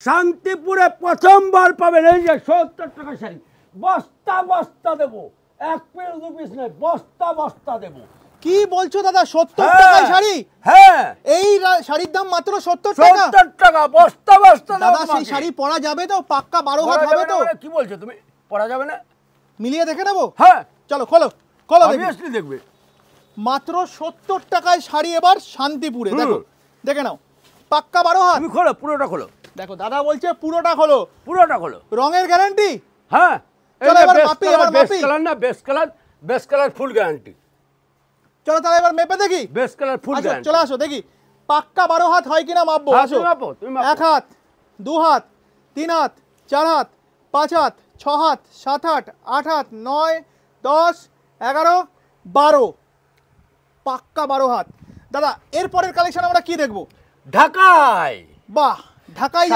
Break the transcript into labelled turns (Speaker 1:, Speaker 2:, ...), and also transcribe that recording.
Speaker 1: শান্তিপুরে প্রথমবার পাবেন এই যে ৭০ টাকা শাড়ি, বস্তা বস্তা দেবো, ১ পিস ২ পিস নয়, বস্তা বস্তা দেবো।
Speaker 2: কি বলছো দাদা, ৭০ টাকায় শাড়ি?
Speaker 1: হ্যাঁ,
Speaker 2: এই শাড়ির দাম মাত্র ৭০ টাকা।
Speaker 1: ৭০ টাকা বস্তা বস্তা
Speaker 2: দাদা সেই শাড়ি পরা যাবে তো? পাক্কা ১২ হাত হবে তো?
Speaker 1: কি বলছো তুমি? পরা যাবে না?
Speaker 2: মিলিয়ে দেখে নেবো?
Speaker 1: হ্যাঁ
Speaker 2: চলো খোলো খোলো দেখি।
Speaker 1: অবভিয়াসলি দেখবে।
Speaker 2: মাত্র ৭০ টাকায় শাড়ি এবার শান্তিপুরে, দেখো দেখে নাও, পাক্কা ১২ হাত।
Speaker 1: তুমি খোলো, পুরোটা খোলো।
Speaker 2: দেখো দাদা বলছে পুরোটা খোলো।
Speaker 1: পুরোটা খোলো।
Speaker 2: রঙের গ্যারান্টি?
Speaker 1: হ্যাঁ,
Speaker 2: চলো এবার মাপি, এবার
Speaker 1: বেস্ট
Speaker 2: মাপি।
Speaker 1: কালার না, বেস্ট কালার ফুল গ্যারান্টি।
Speaker 2: চলো তাহলে এবার মেপে দেখি।
Speaker 1: Best colour full guarantee.
Speaker 2: চলে আসো দেখি পাক্কা ১২ হাত হয় কিনা মাপবো। আসো,
Speaker 1: তুমি মাপো, তুমি মাপো।
Speaker 2: ১ হাত, ২ হাত, ৩ হাত, ৪ হাত, ৫ হাত, ৬ হাত, ৭ হাত, ৮ হাত, ৯, ১০, ১১, ১২, পাক্কা ১২ হাত। দাদা এরপরের কালেকশন আমরা কি দেখবো?
Speaker 1: ঢাকায়।
Speaker 2: বাহ, ঢাকাই